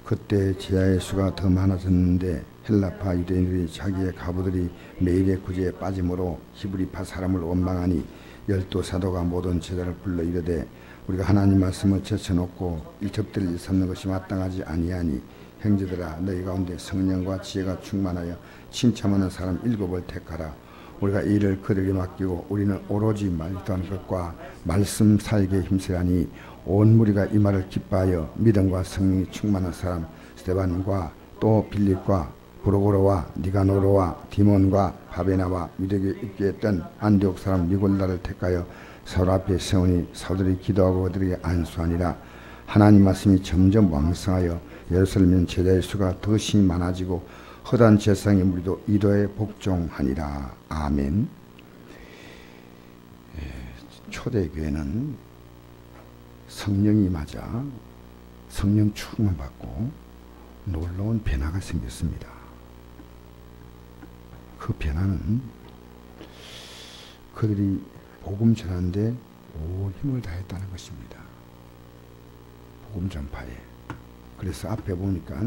그때 제자의 수가 더 많아졌는데 헬라파 유대인들이 자기의 가부들이 매일의 구제에 빠짐으로 히브리파 사람을 원망하니 12사도가 모든 제자를 불러 이르되 우리가 하나님 말씀을 제쳐놓고 일첩들을 일삼는 것이 마땅하지 아니하니 형제들아 너희 가운데 성령과 지혜가 충만하여 신참하는 사람 7을 택하라. 우리가 이 일을 그들에게 맡기고 우리는 오로지 말도하는 것과 말씀 살기에 힘쓰라니 온 무리가 이 말을 기뻐하여 믿음과 성령이 충만한 사람 스데반과 또 빌립과 브로고로와 니가노로와 디몬과 바베나와 유대교에 입교했던 안디옥 사람 니골라를 택하여 사울 앞에 세우니 사울들이 기도하고 그들에게 안수하니라. 하나님 말씀이 점점 왕성하여 예루살렘 제자의 수가 더 심히 많아지고 허다한 제사장의 무리도 이도에 복종하니라. 아멘. 초대교회는 성령이 맞아 성령 충만받고 놀라운 변화가 생겼습니다. 그 변화는 그들이 복음 전하는데 온 힘을 다했다는 것입니다. 복음 전파에. 그래서 앞에 보니까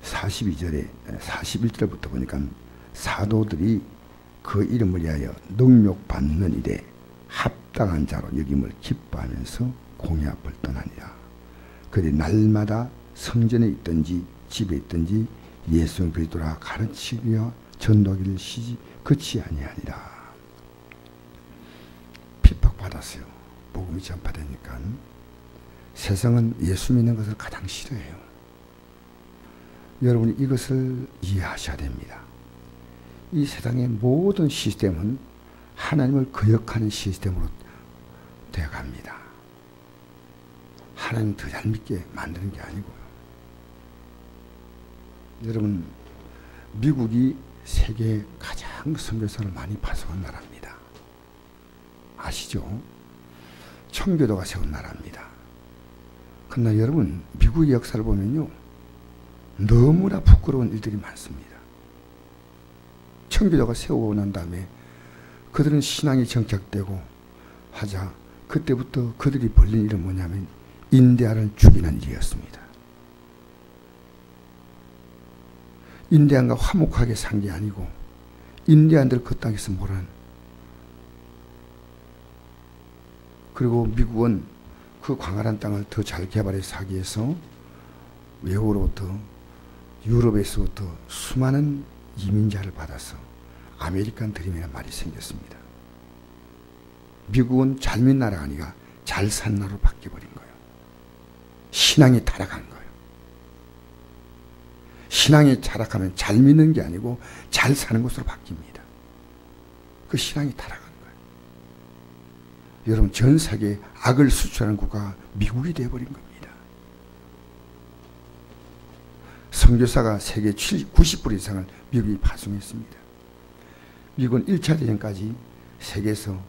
42절에 41절부터 보니까 사도들이 그 이름을 위하여 능욕받는 일에 합당한 자로 여김을 기뻐하면서 공회 앞을 떠나니라. 그들이 날마다 성전에 있든지 집에 있든지 예수 그리스도라 가르치며 전도하기를 그치 아니하니라. 핍박받았어요. 복음이 전파되니까. 세상은 예수 믿는 것을 가장 싫어해요. 여러분이 이것을 이해하셔야 됩니다. 이 세상의 모든 시스템은 하나님을 거역하는 시스템으로 되어갑니다. 하나님 더 잘 믿게 만드는 게 아니고요. 여러분, 미국이 세계에 가장 선교사를 많이 파송한 나라입니다. 아시죠? 청교도가 세운 나라입니다. 그러나 여러분, 미국의 역사를 보면요, 너무나 부끄러운 일들이 많습니다. 청교도가 세우고 난 다음에 그들은 신앙이 정착되고 하자 그때부터 그들이 벌린 일은 뭐냐면 인디아를 죽이는 일이었습니다. 인디안과 화목하게 산 게 아니고 인디안들 그 땅에서 모란. 그리고 미국은 그 광활한 땅을 더 잘 개발해서 하기 위해서 외국으로부터 유럽에서부터 수많은 이민자를 받아서 아메리칸 드림이라는 말이 생겼습니다. 미국은 잘 믿는 나라가 아니라 잘 산 나라로 바뀌어버린 거예요. 신앙이 타락한 거예요. 신앙이 타락하면 잘 믿는 게 아니고 잘 사는 것으로 바뀝니다. 그 신앙이 타락한 거예요. 여러분, 전 세계에 악을 수출하는 국가가 미국이 되어버린 겁니다. 선교사가 세계 90% 이상을 미국이 파송했습니다. 미국은 1차 대전까지 세계에서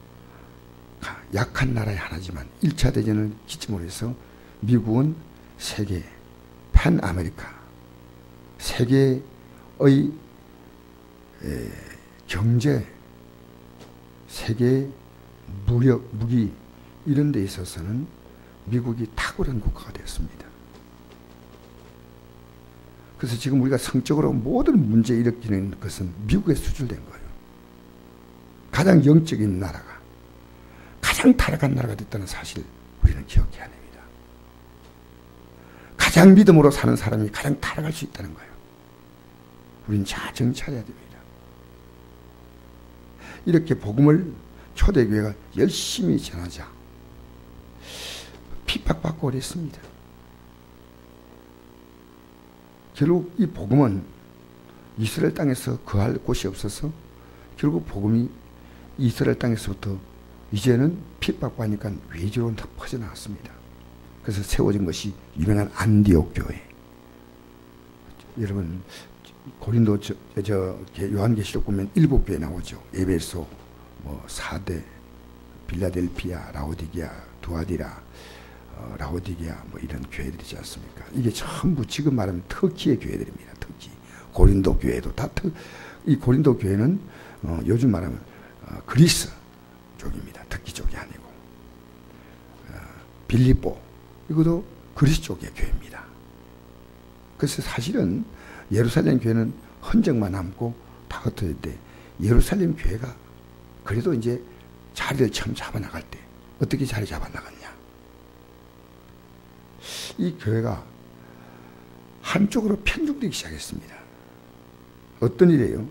약한 나라의 하나지만 1차 대전을 기점으로 해서 미국은 세계 pan 아메리카 세계의 경제, 세계 무력, 무기 이런 데 있어서는 미국이 탁월한 국가가 되었습니다. 그래서 지금 우리가 성적으로 모든 문제 일으키는 것은 미국에 수출된 거예요. 가장 영적인 나라가 가장 타락한 나라가 됐다는 사실 우리는 기억해야 됩니다. 가장 믿음으로 사는 사람이 가장 타락할 수 있다는 거예요. 우리는 자정 차려야 됩니다. 이렇게 복음을 초대교회가 열심히 전하자 핍박받고 그랬습니다. 결국 이 복음은 이스라엘 땅에서 거할 곳이 없어서 결국 복음이 이스라엘 땅에서부터 이제는 핍박받으니까 외지로 다 퍼져나갔습니다. 그래서 세워진 것이 유명한 안디옥 교회. 여러분, 고린도 요한계시록 보면 7교회 나오죠. 에베소, 사대, 빌라델피아, 라오디게아, 두아디라, 라오디게아 이런 교회들이지 않습니까? 이게 전부 지금 말하면 터키의 교회들입니다. 터키. 고린도 교회도 다 이 고린도 교회는 요즘 말하면 그리스 쪽입니다. 터키 쪽이 아니고. 빌립보 이것도 그리스도의 교회입니다. 그래서 사실은 예루살렘 교회는 흔적만 남고 다 흩어졌대. 예루살렘 교회가 그래도 이제 자리를 처음 잡아나갈 때 어떻게 자리 잡아나갔냐. 이 교회가 한쪽으로 편중되기 시작했습니다. 어떤 일이에요?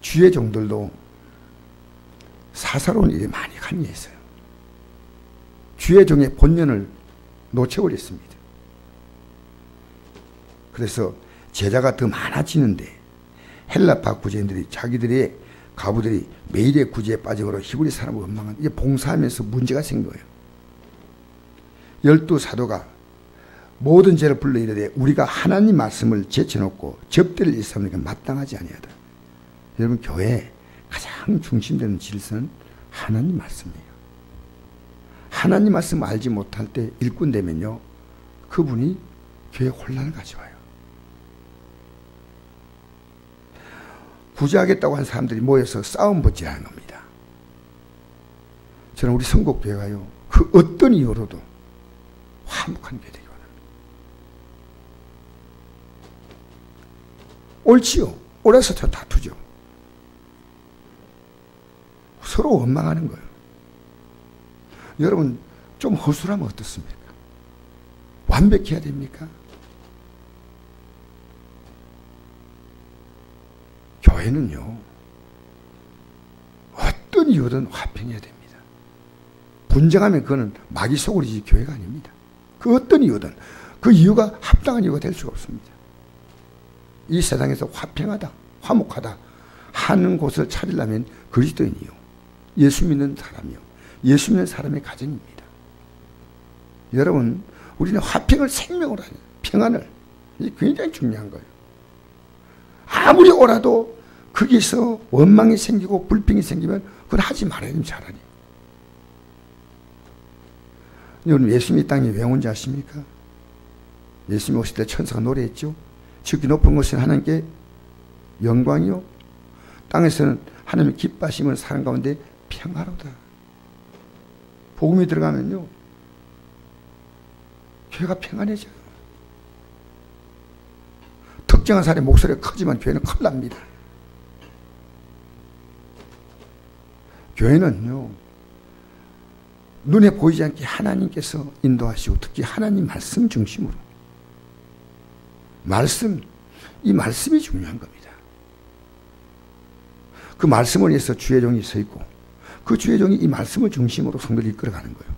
주의 종들도 사사로운 일에 많이 관여했어요. 주의 종의 본연을 놓쳐버렸습니다. 그래서 제자가 더 많아지는데 헬라파 구제인들이 자기들의 가부들이 매일의 구제에 빠짐으로 히브리 사람을 원망한 이게 봉사하면서 문제가 생긴 거예요. 12 사도가 모든 죄를 불러 이르되 우리가 하나님 말씀을 제쳐놓고 접대를 일삼으니까 마땅하지 아니하다. 여러분, 교회의 가장 중심되는 질서는 하나님 말씀이에요. 하나님 말씀 알지 못할 때 일꾼 되면요, 그분이 교회에 혼란을 가져와요. 구제하겠다고 한 사람들이 모여서 싸움 붙이라는 겁니다. 저는 우리 성곡교회가요, 그 어떤 이유로도 화목한 교회 되기 원합니다. 옳지요. 옳아서 저 다투죠. 서로 원망하는 거예요. 여러분, 좀 허술하면 어떻습니까? 완벽해야 됩니까? 교회는요, 어떤 이유든 화평해야 됩니다. 분쟁하면 그거는 마귀 소굴이지 교회가 아닙니다. 그 어떤 이유든 그 이유가 합당한 이유가 될 수가 없습니다. 이 세상에서 화평하다, 화목하다 하는 곳을 찾으려면 그리스도인이요, 예수 믿는 사람이요, 예수 믿는 사람의 가정입니다. 여러분, 우리는 화평을 생명으로 하는 평안을, 이게 굉장히 중요한 거예요. 아무리 오라도 거기서 원망이 생기고 불평이 생기면 그건 하지 말아야 됩니다. 차라리. 여러분, 예수님이 땅에 왜 온지 아십니까? 예수님이 오실 때 천사가 노래했죠. 지극히 높은 곳은 하나님께 영광이요, 땅에서는 하나님의 기뻐하심을 사람 가운데 평화로다. 복음이 들어가면요, 교회가 평안해져요. 특정한 사람의 목소리가 크지만 교회는 큰일 납니다. 교회는요, 눈에 보이지 않게 하나님께서 인도하시고 특히 하나님 말씀 중심으로, 이 말씀이 중요한 겁니다. 그 말씀을 위해서 주의 종이 서 있고 그 주의 종이 이 말씀을 중심으로 성도를 이끌어가는 거예요.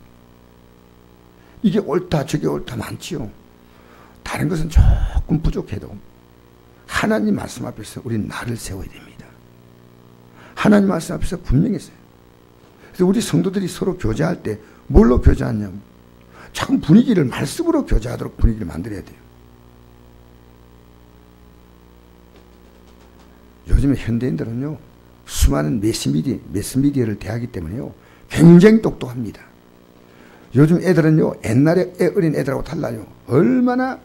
이게 옳다 저게 옳다 많지요. 다른 것은 조금 부족해도 하나님 말씀 앞에서 우리는 나를 세워야 됩니다. 하나님 말씀 앞에서 분명히 서요. 그래서 우리 성도들이 서로 교제할 때 뭘로 교제하냐면 자꾸 분위기를 말씀으로 교제하도록 분위기를 만들어야 돼요. 요즘에 현대인들은요, 수많은 매스미디어를 대하기 때문에요, 굉장히 똑똑합니다. 요즘 애들은요, 옛날에 어린 애들하고 달라요. 얼마나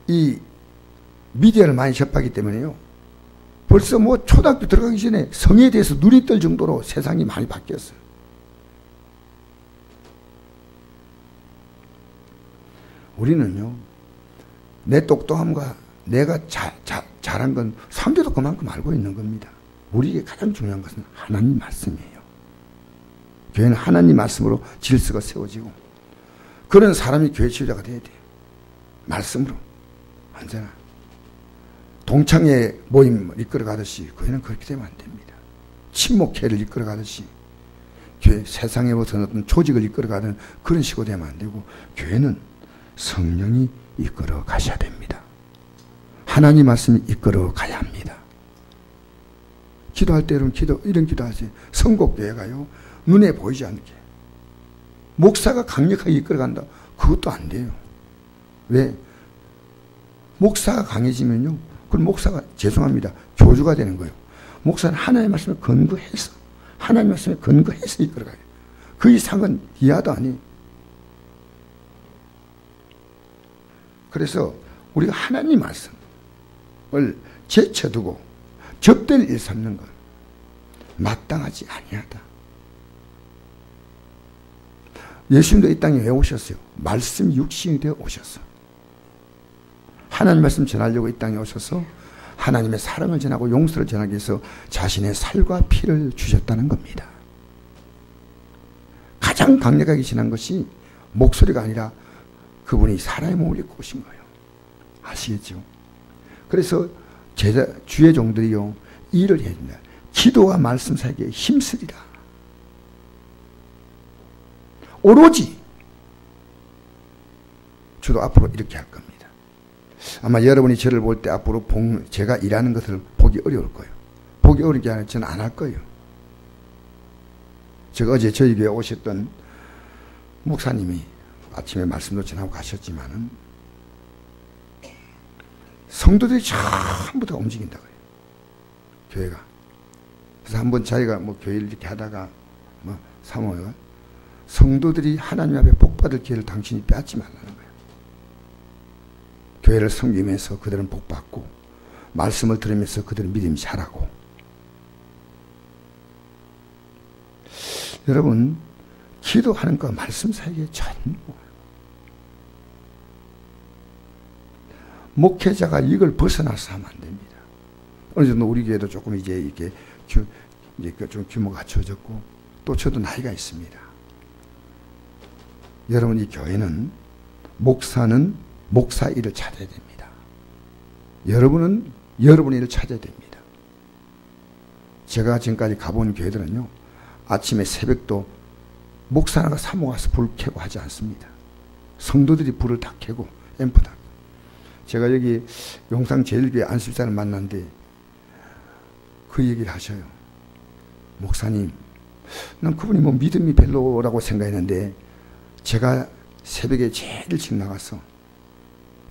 이 미디어를 많이 접하기 때문에요, 벌써 뭐 초등학교 들어가기 전에 성에 대해서 눈이 뜰 정도로 세상이 많이 바뀌었어요. 우리는요, 내 똑똑함과 내가 잘한 건 상대도 그만큼 알고 있는 겁니다. 우리에게 가장 중요한 것은 하나님 말씀이에요. 교회는 하나님 말씀으로 질서가 세워지고 그런 사람이 교회 지도자가 돼야 돼요. 말씀으로. 언제나 동창회 모임을 이끌어가듯이 교회는 그렇게 되면 안 됩니다. 친목회를 이끌어가듯이 교회 세상에 어떤 조직을 이끌어가는 그런 식으로 되면 안 되고 교회는 성령이 이끌어 가셔야 됩니다. 하나님 말씀이 이끌어 가야 합니다. 기도할 때 여러분 이런 기도하세요. 성곡교회가요, 눈에 보이지 않게 목사가 강력하게 이끌어간다, 그것도 안 돼요. 왜? 목사가 강해지면요, 그럼 목사가 죄송합니다, 교주가 되는 거예요. 목사는 하나님의 말씀에 근거해서 이끌어가요. 그 이상은 이하도 아니에요. 그래서 우리가 하나님 말씀을 제쳐두고 접대를 일삼는 것 마땅하지 아니하다. 예수님도 이 땅에 왜 오셨어요? 말씀이 육신이 되어 오셨어. 하나님 말씀 전하려고 이 땅에 오셔서 하나님의 사랑을 전하고 용서를 전하기 위해서 자신의 살과 피를 주셨다는 겁니다. 가장 강력하게 지난 것이 목소리가 아니라 그분이 사람의 몸을 입고 오신 거예요. 아시겠죠? 그래서 주의 종들이요, 일을 해야 됩니다. 기도와 말씀 사이에 힘쓰리라. 오로지 저도 앞으로 이렇게 할 겁니다. 아마 여러분이 저를 볼 때 앞으로 제가 일하는 것을 보기 어려울 거예요. 보기 어려운 게 아니라 저는 안 할 거예요. 제가 어제 저희 교회에 오셨던 목사님이 아침에 말씀도 전하고 가셨지만은 성도들이 전부 다 움직인다고요. 교회가. 그래서 한번 자기가 뭐 교회를 이렇게 하다가 뭐 사모가 성도들이 하나님 앞에 복받을 기회를 당신이 빼앗지 말라는 거예요. 교회를 섬기면서 그들은 복받고 말씀을 들으면서 그들은 믿음이 자라고. 여러분, 기도하는 거 말씀 사이에 전부. 목회자가 이걸 벗어나서 하면 안 됩니다. 어느 정도 우리 교회도 조금 이제 이렇게 좀 규모가 갖춰졌고 또 저도 나이가 있습니다. 여러분, 이 교회는 목사는 목사 일을 찾아야 됩니다. 여러분은 여러분의 일을 찾아야 됩니다. 제가 지금까지 가본 교회들은요, 아침에 새벽도 목사가 사모 가서 불 켜고 하지 않습니다. 성도들이 불을 다 켜고 앰프 다. 제가 여기 용상 제일교회 안수사를 만났는데 그 얘기를 하셔요. 목사님, 난 그분이 뭐 믿음이 별로라고 생각했는데 제가 새벽에 제일 일찍 나가서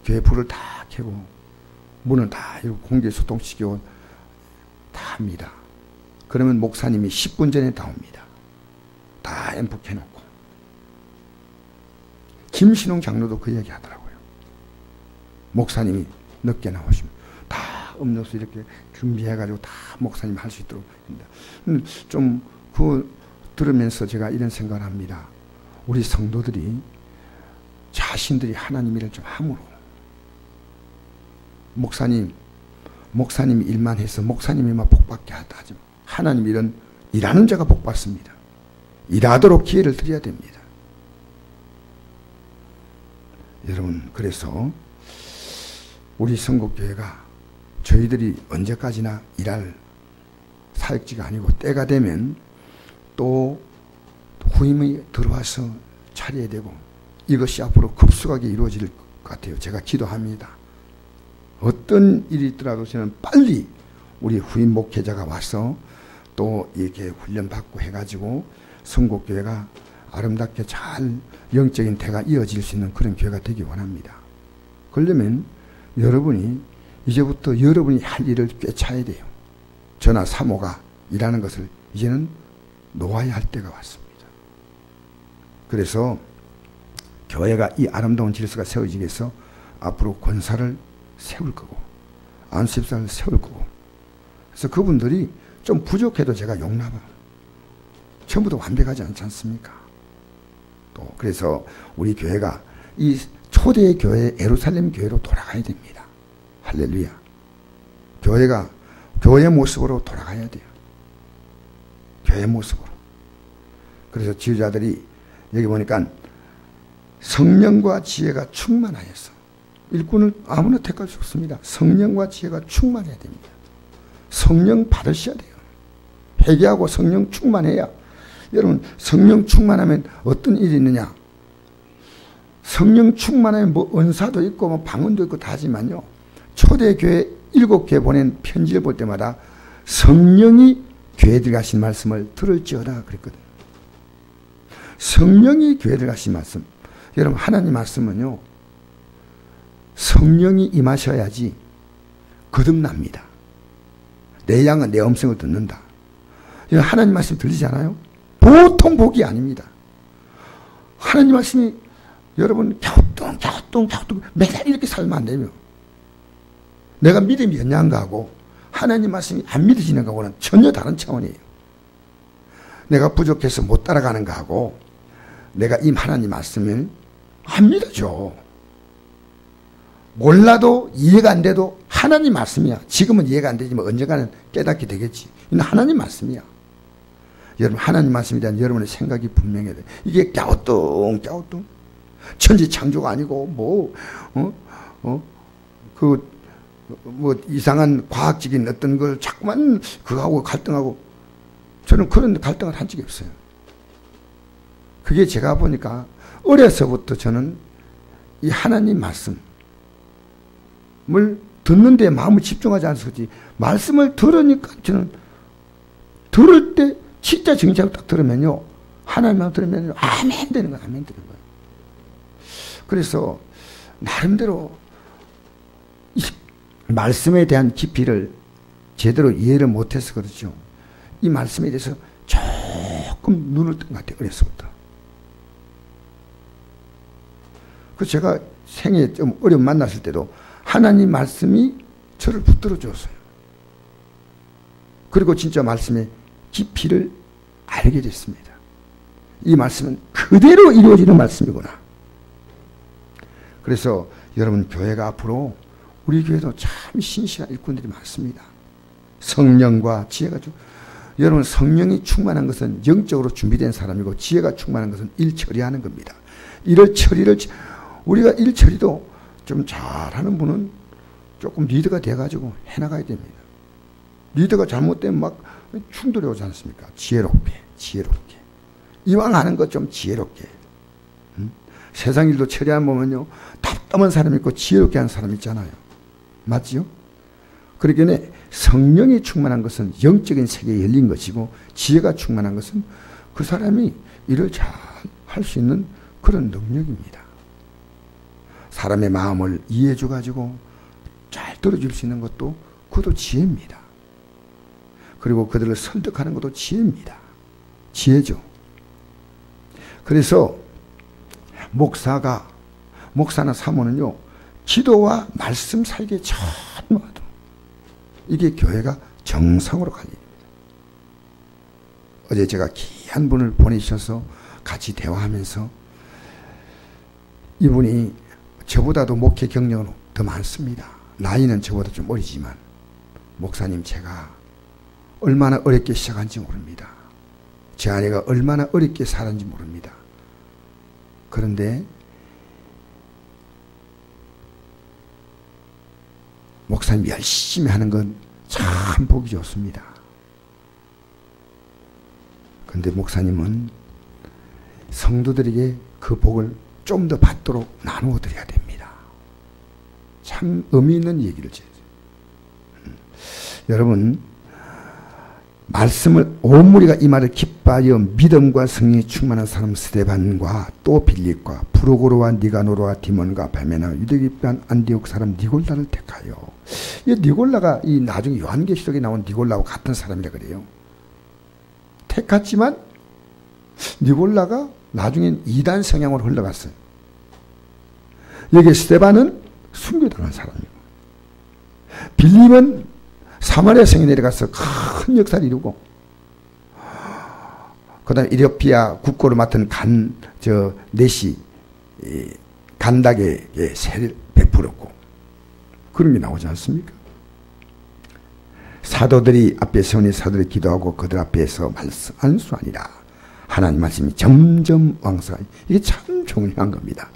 교회 불을 다 켜고 문을 다 공개 소통시키고 다 합니다. 그러면 목사님이 10분 전에 다 옵니다. 다 앰프 켜놓고. 김신웅 장로도 그 얘기 하더라고요. 목사님이 늦게 나오시면 다 음료수 이렇게 준비해가지고 다 목사님 할 수 있도록 합니다. 좀 그 들으면서 제가 이런 생각을 합니다. 우리 성도들이 자신들이 하나님 일을 좀 함으로 목사님이 일만 해서 목사님이만 복받게 하지 하나님 일은 일하는 자가 복받습니다. 일하도록 기회를 드려야 됩니다. 여러분, 그래서 우리 선곡교회가 저희들이 언제까지나 일할 사역지가 아니고 때가 되면 또 후임이 들어와서 차려야 되고 이것이 앞으로 급속하게 이루어질 것 같아요. 제가 기도합니다. 어떤 일이 있더라도 저는 빨리 우리 후임 목회자가 와서 또 이렇게 훈련받고 해가지고 선곡교회가 아름답게 잘 영적인 대가 이어질 수 있는 그런 교회가 되기 원합니다. 그러려면 여러분이 이제부터 여러분이 할 일을 꿰차야 돼요. 저나 사모가 일하는 것을 이제는 놓아야 할 때가 왔습니다. 그래서 교회가 이 아름다운 질서가 세워지기 위해서 앞으로 권사를 세울 거고 안수집사를 세울 거고, 그래서 그분들이 좀 부족해도 제가 용납을, 전부 다 완벽하지 않지 않습니까? 또 그래서 우리 교회가 이 초대 교회 예루살렘 교회로 돌아가야 됩니다. 할렐루야. 교회가 교회 모습으로 돌아가야 돼요. 교회 모습으로. 그래서 지휘자들이 여기 보니까 성령과 지혜가 충만하여서, 일꾼을 아무나 택할 수 없습니다. 성령과 지혜가 충만해야 됩니다. 성령 받으셔야 돼요. 회개하고 성령 충만해야. 여러분, 성령 충만하면 어떤 일이 있느냐? 성령 충만하면 뭐 은사도 있고 뭐 방언도 있고 다 하지만요, 초대교회 7교회 보낸 편지를 볼 때마다 성령이 교회에 들어가신 말씀을 들을지어다 그랬거든요. 성령이 교회에 들어가신 말씀. 여러분, 하나님 말씀은요, 성령이 임하셔야지 거듭납니다. 내 양은 내 음성을 듣는다. 하나님 말씀 들리지 않아요? 보통 복이 아닙니다. 하나님 말씀이 여러분 갸우뚱 매달 이렇게 살면 안 되며, 내가 믿음이 연약한 거하고 하나님 말씀이 안 믿어지는 거하고는 전혀 다른 차원이에요. 내가 부족해서 못 따라가는 거하고 내가 이 하나님 말씀을 안 믿어줘. 몰라도 이해가 안 돼도 하나님 말씀이야. 지금은 이해가 안 되지만 언젠가는 깨닫게 되겠지. 이건 하나님 말씀이야. 여러분, 하나님 말씀에 대한 여러분의 생각이 분명해야 돼. 이게 갸우뚱 천지 창조가 아니고 이상한 과학적인 어떤 걸 자꾸만 그거하고 갈등하고, 저는 그런 갈등을 한 적이 없어요. 그게 제가 보니까 어려서부터 저는 이 하나님 말씀을 듣는 데 마음을 집중하지 않았지, 말씀을 들으니까 저는 들을 때 진짜 정체로 딱 들으면요, 하나님만 들으면 아멘 되는 거예요. 아멘 되는 거예요. 그래서 나름대로 이 말씀에 대한 깊이를 제대로 이해를 못해서 그렇죠. 이 말씀에 대해서 조금 눈을 뜬 것 같아요. 어려서부터. 그래서 제가 생에 좀 어려움 만났을 때도 하나님 말씀이 저를 붙들어 줬어요. 그리고 진짜 말씀의 깊이를 알게 됐습니다. 이 말씀은 그대로 이루어지는 말씀이구나. 그래서 여러분, 교회가 앞으로, 우리 교회도 참 신실한 일꾼들이 많습니다. 성령과 지혜가 여러분, 성령이 충만한 것은 영적으로 준비된 사람이고, 지혜가 충만한 것은 일 처리하는 겁니다. 이를 처리를, 우리가 일 처리도 좀 잘하는 분은 조금 리더가 돼가지고 해나가야 됩니다. 리더가 잘못되면 막 충돌이 오지 않습니까? 지혜롭게. 이왕 하는 것 좀 지혜롭게. 세상 일도 처리하면 보면요, 답답한 사람 있고 지혜롭게 하는 사람 있잖아요. 맞지요? 그러니까 성령이 충만한 것은 영적인 세계에 열린 것이고, 지혜가 충만한 것은 그 사람이 일을 잘 할 수 있는 그런 능력입니다. 사람의 마음을 이해해 줘가지고 잘 들어줄 수 있는 것도, 그것도 지혜입니다. 그리고 그들을 설득하는 것도 지혜입니다. 지혜죠. 그래서 목사나 사모는요, 기도와 말씀 사이에 전무하도록, 이게 교회가 정상으로 갈 일입니다. 어제 제가 귀한 분을 보내주셔서 같이 대화하면서, 이분이 저보다도 목회 경력은 더 많습니다. 나이는 저보다 좀 어리지만, 목사님, 제가 얼마나 어렵게 시작한지 모릅니다. 제 아내가 얼마나 어렵게 살았는지 모릅니다. 그런데 목사님 열심히 하는 건 참 보기 좋습니다. 그런데 목사님은 성도들에게 그 복을 좀 더 받도록 나누어 드려야 됩니다. 참 의미 있는 얘기를 해요. 여러분, 말씀을 온 무리가 이 말을 기뻐하여 믿음과 성령이 충만한 사람 스데반과 또 빌립과 프로고로와 니가노로와 디몬과 바메나 유대교판 안디옥 사람 니골라를 택하여, 이 니골라가 이 나중에 요한계시록에 나온 니골라와 같은 사람이라 그래요. 택했지만 니골라가 나중엔 이단 성향으로 흘러갔어요. 여기 스데반은 순교당한 사람이고, 빌립은 사마리아 성에 내려가서 큰 역사를 이루고, 그 다음에 이디오피아 국고를 맡은 넷이 간닥에게 세를 베풀었고, 그런 게 나오지 않습니까? 사도들이 앞에 세우니 사도들이 기도하고 그들 앞에서 안수하니라. 하나님 말씀이 점점 왕성하니, 이게 참 중요한 겁니다.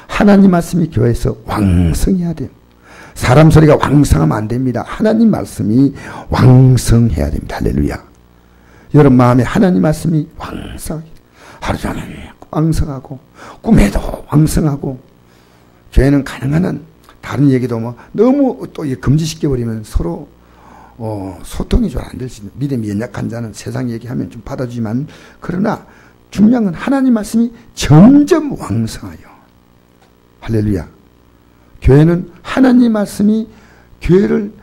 하나님 말씀이 교회에서 왕성해야 돼요. 사람 소리가 왕성하면 안 됩니다. 하나님 말씀이 왕성해야 됩니다. 할렐루야. 여러분 마음에 하나님 말씀이 왕성하게, 하루 종일 왕성하고, 꿈에도 왕성하고, 교회는 가능한 한 다른 얘기도 너무 또 금지시켜버리면 서로 소통이 잘 안 될 수 있는, 믿음이 연약한 자는 세상 얘기하면 좀 받아주지만, 그러나 중요한 건 하나님 말씀이 점점 왕성하여. 할렐루야. 교회는 하나님 말씀이 교회를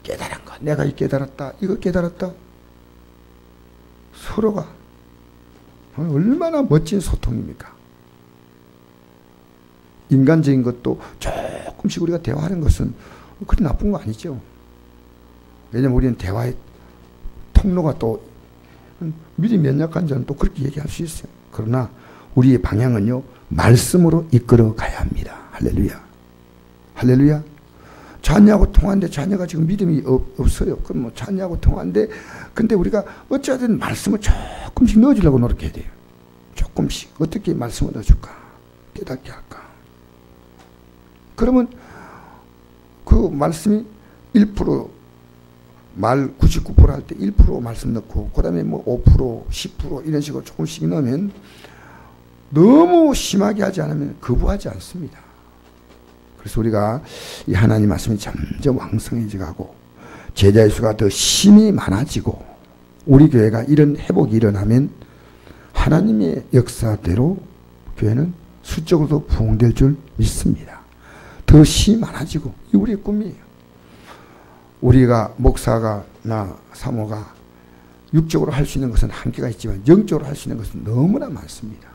깨달은 것, 내가 깨달았다, 이거 깨달았다, 서로가 얼마나 멋진 소통입니까? 인간적인 것도 조금씩 우리가 대화하는 것은 그리 나쁜 거 아니죠. 왜냐면 우리는 대화의 통로가 또, 믿음이 연약한 자는 또 그렇게 얘기할 수 있어요. 그러나 우리의 방향은요, 말씀으로 이끌어 가야 합니다. 할렐루야. 할렐루야. 자녀하고 통화하는데 자녀가 지금 믿음이 없어요. 그럼 뭐 자녀하고 통화하는데, 근데 우리가 어찌하든 말씀을 조금씩 넣어주려고 노력해야 돼요. 조금씩. 어떻게 말씀을 넣어줄까? 깨닫게 할까? 그러면 그 말씀이 1%, 말 99% 할 때 1% 말씀 넣고, 그 다음에 뭐 5%, 10% 이런 식으로 조금씩 넣으면, 너무 심하게 하지 않으면 거부하지 않습니다. 그래서 우리가 이 하나님 말씀이 점점 왕성해져 가고, 제자의 수가 더 심히 많아지고, 우리 교회가 이런 회복이 일어나면 하나님의 역사대로 교회는 수적으로도 부흥될 줄 믿습니다. 더 심히 많아지고, 이 우리의 꿈이에요. 우리가 목사가 나 사모가 육적으로 할 수 있는 것은 한계가 있지만 영적으로 할 수 있는 것은 너무나 많습니다.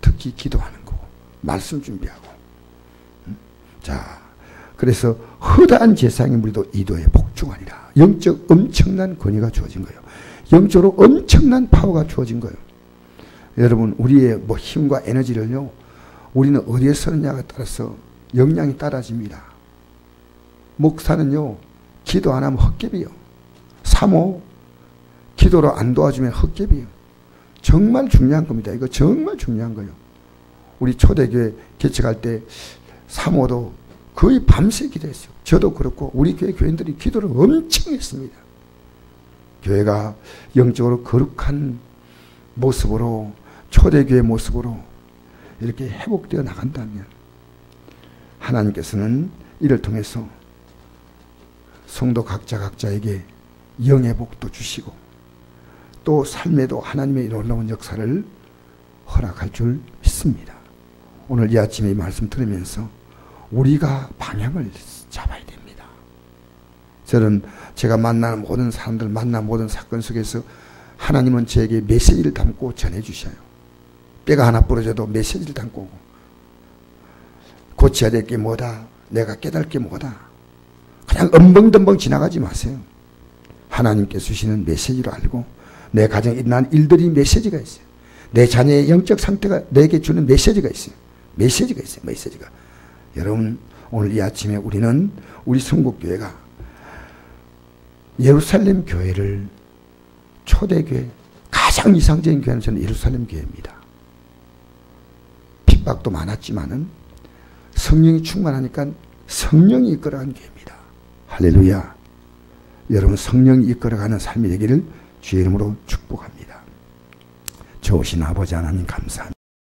특히 기도하는 거고 말씀 준비하고. 자, 그래서 허다한 제사장의 무리도 이도에 복종하리라. 영적 엄청난 권위가 주어진 거예요. 영적으로 엄청난 파워가 주어진 거예요. 여러분, 우리의 뭐 힘과 에너지를요, 우리는 어디에 쓰느냐에 따라서 역량이 따라집니다. 목사는요, 기도 안 하면 헛개비요. 사모, 기도로 안 도와주면 헛개비요. 정말 중요한 겁니다. 이거 정말 중요한 거예요. 우리 초대교회 개척할 때 사모도 거의 밤새 기도했어요. 저도 그렇고 우리 교회 교인들이 기도를 엄청 했습니다. 교회가 영적으로 거룩한 모습으로, 초대교회 모습으로 이렇게 회복되어 나간다면 하나님께서는 이를 통해서 성도 각자에게 영의 복도 주시고, 또 삶에도 하나님의 놀라운 역사를 허락할 줄 믿습니다. 오늘 이 아침에 이 말씀 들으면서 우리가 방향을 잡아야 됩니다. 저는 제가 만나는 모든 사람들, 만난 모든 사건 속에서 하나님은 저에게 메시지를 담고 전해주셔요. 뼈가 하나 부러져도 메시지를 담고 오고, 고쳐야 될 게 뭐다, 내가 깨달을 게 뭐다, 그냥 엄벙덤벙 지나가지 마세요. 하나님께서 주시는 메시지로 알고, 내 가정에 일어난 일들이 메시지가 있어요. 내 자녀의 영적 상태가 내게 주는 메시지가 있어요. 메시지가 있어요. 메시지가. 여러분, 오늘 이 아침에 우리는 우리 성국교회가 예루살렘 교회를, 초대교회, 가장 이상적인 교회는 저는 예루살렘 교회입니다. 핍박도 많았지만은 성령이 충만하니까 성령이 이끌어가는 교회입니다. 할렐루야. 여러분, 성령이 이끌어가는 삶이 되기를 주의 이름으로 축복합니다. 좋으신 아버지 하나님 감사합니다.